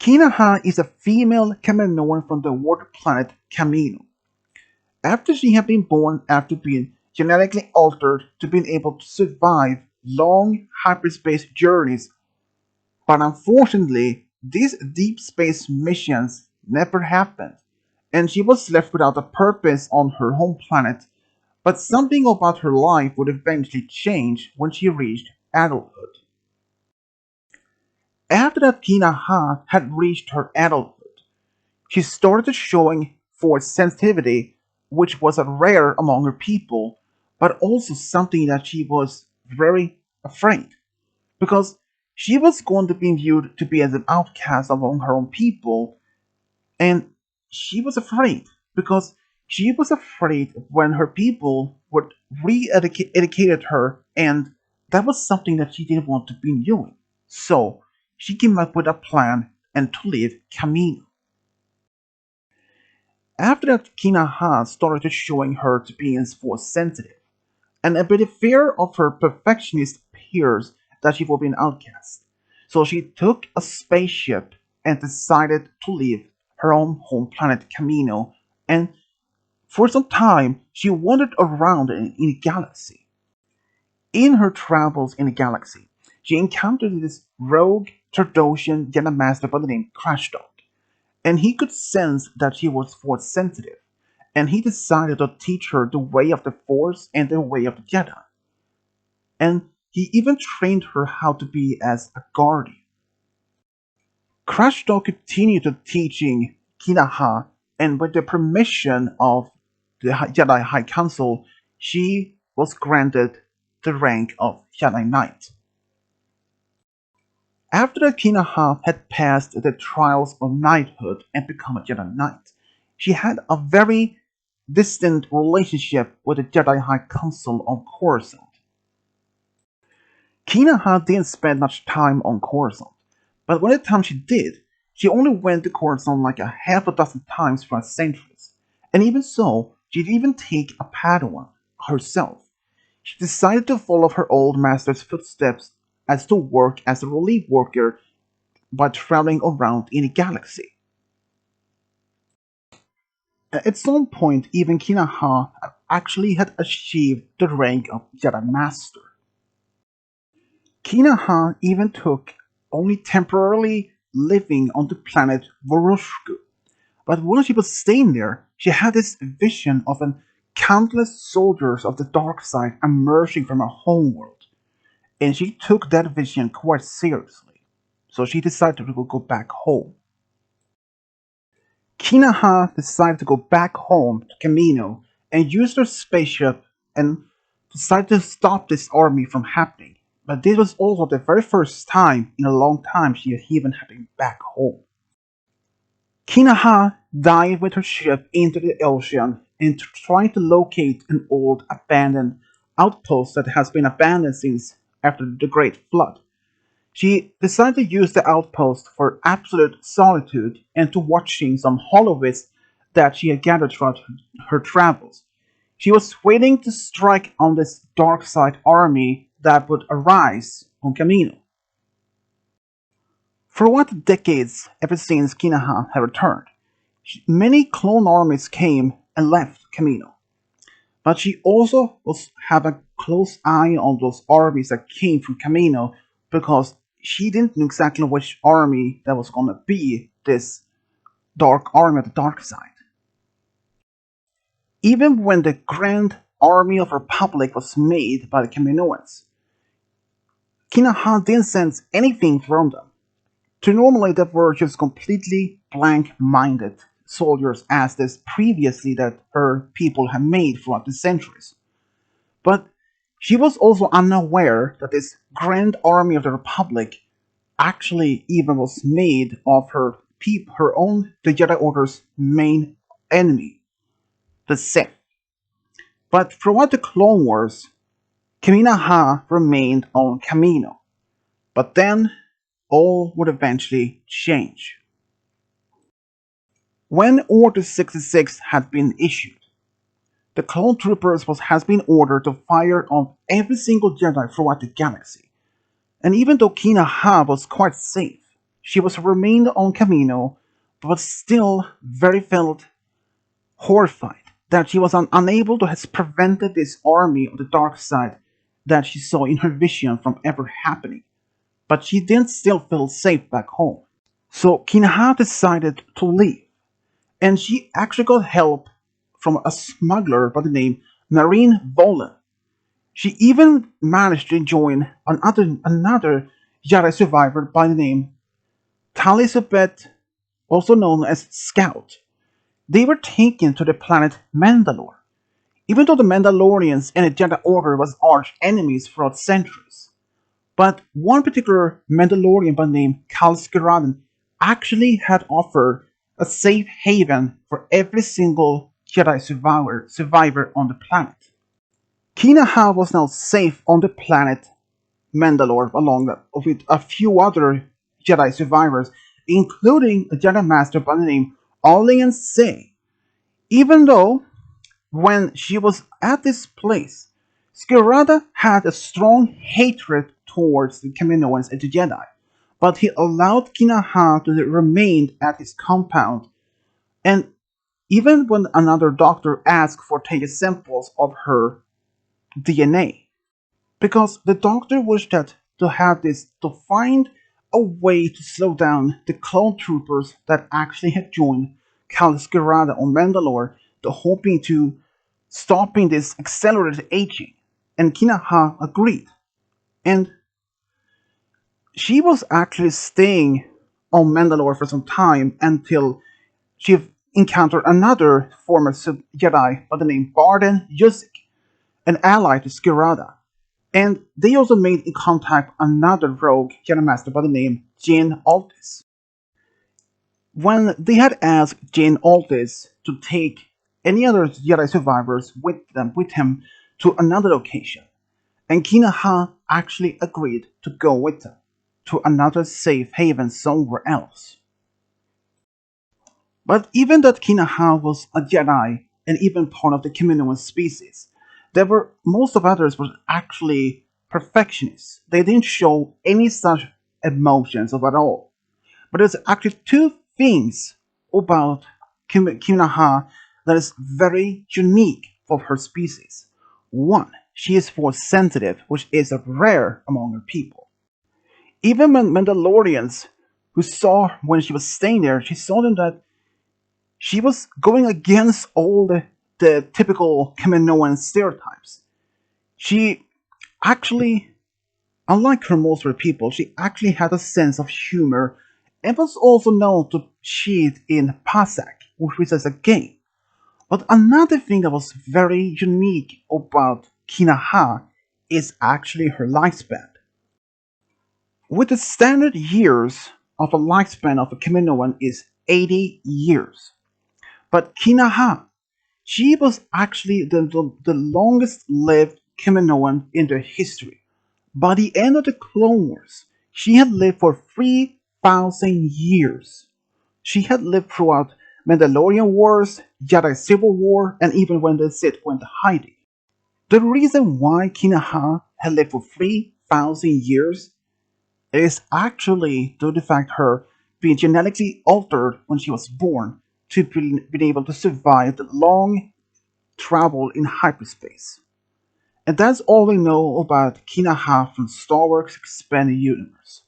Kinaha is a female Kaminoan from the water planet Kamino. After she had been born after being genetically altered to being able to survive long hyperspace journeys, but unfortunately, these deep space missions never happened, and she was left without a purpose on her home planet. But something about her life would eventually change when she reached adulthood. After that, Kinaha had reached her adulthood, she started showing force sensitivity, which was a rare among her people, but also something that she was very afraid, because she was going to be viewed to be as an outcast among her own people, and she was afraid because she was afraid when her people would re-educated her, and that was something that she didn't want to be doing. So she came up with a plan and to leave Camino. After that, Kinaha started showing her to be force sensitive, and a bit of fear of her perfectionist peers that she would be an outcast. So she took a spaceship and decided to leave her own home planet Camino, and for some time she wandered around in the galaxy. In her travels in the galaxy, she encountered this rogue Trandoshan Jedi Master by the name Crash Dog, and he could sense that she was force sensitive, and he decided to teach her the way of the Force and the way of the Jedi. And he even trained her how to be as a guardian. Crashdoll continued to teaching Kinaha, and with the permission of the Jedi High Council, she was granted the rank of Jedi Knight. After that, Kinaha had passed the trials of knighthood and become a Jedi Knight, she had a very distant relationship with the Jedi High Council on Coruscant. Kinaha didn't spend much time on Coruscant, but when the time she did, she only went to Coruscant like a half a dozen times throughout centuries. And even so, she'd even take a Padawan herself. She decided to follow her old master's footsteps as to work as a relief worker by traveling around in the galaxy. At some point, even Kinaha actually had achieved the rank of Jedi Master. Kinaha even took only temporarily living on the planet Vorushku, but while she was staying there, she had this vision of an countless soldiers of the dark side emerging from her homeworld, and she took that vision quite seriously. So she decided to go back home. Kinaha decided to go back home to Camino and use her spaceship and decided to stop this army from happening. But this was also the very first time in a long time she had even had been back home. Kinaha dived with her ship into the ocean and tried to locate an old abandoned outpost that has been abandoned since after the Great Flood. She decided to use the outpost for absolute solitude and to watching some hollowids that she had gathered throughout her travels. She was waiting to strike on this dark side army that would arise on Camino. For what decades ever since Kinaha had returned, many clone armies came and left Camino. But she also was have a close eye on those armies that came from Camino because she didn't know exactly which army that was gonna be this dark army of the dark side. Even when the Grand Army of Republic was made by the Kaminoans, Kinahan didn't sense anything from them. To normally they were just completely blank-minded soldiers as this previously that her people had made throughout the centuries. But she was also unaware that this Grand Army of the Republic actually even was made of her own the Jedi Order's main enemy, the Sith. But throughout the Clone Wars, Kamina Ha remained on Camino. But then all would eventually change. When Order 66 had been issued, the clone troopers has been ordered to fire on every single Jedi throughout the galaxy. And even though Kina Ha was quite safe, She was remained on Camino, but still very felt horrified that she was unable to have prevented this army of the dark side that she saw in her vision from ever happening. But she did still feel safe back home. So Kinaha decided to leave, and she actually got help from a smuggler by the name Marine Volan. She even managed to join another Jedi survivor by the name Talisabet, also known as Scout. They were taken to the planet Mandalore, even though the Mandalorians and the Jedi Order was arch enemies throughout centuries. But one particular Mandalorian by the name Kal Skiraden actually had offered a safe haven for every single Jedi survivor on the planet. Kinaha was now safe on the planet Mandalore along with a few other Jedi survivors, including a Jedi Master by the name Olian Say. Even though when she was at this place, Skirada had a strong hatred towards the Kaminoans and the Jedi, but he allowed Kinaha to remain at his compound, and even when another doctor asked for taking samples of her DNA, because the doctor wished that to have this to find a way to slow down the clone troopers that actually had joined Cal Skirada on Mandalore, to hoping to stopping this accelerated aging. And Kinaha agreed. And she was actually staying on Mandalore for some time until she encountered another former Jedi by the name Barden Yusik, an ally to Skirada. And they also made in contact another rogue Jedi Master by the name Jane Altis. When they had asked Jane Altis to take any other Jedi survivors with him to another location, and Kinaha actually agreed to go with them to another safe haven somewhere else. But even that Kinaha was a Jedi and even part of the Kaminoan species, there were most of others were actually perfectionists. They didn't show any such emotions of at all. But there's actually two things about Kinaha that is very unique for her species. One, she is force sensitive, which is rare among her people. Even when Mandalorians who saw when she was staying there, she saw them that she was going against all the typical Kaminoan stereotypes. She actually, unlike her most of her people, she actually had a sense of humor and was also known to cheat in Pasak, which is a game. But another thing that was very unique about Kinaha is actually her lifespan. With the standard years of a lifespan of a Kaminoan is 80 years. But Kinaha, she was actually the longest lived Kaminoan in their history. By the end of the Clone Wars, she had lived for 3,000 years. She had lived throughout Mandalorian Wars, Jedi Civil War, and even when the Sith went hiding. The reason why Kinaha had lived for 3,000 years is actually due to the fact her being genetically altered when she was born to be able to survive the long travel in hyperspace. And that's all we know about Kinaha from Star Wars Expanded Universe.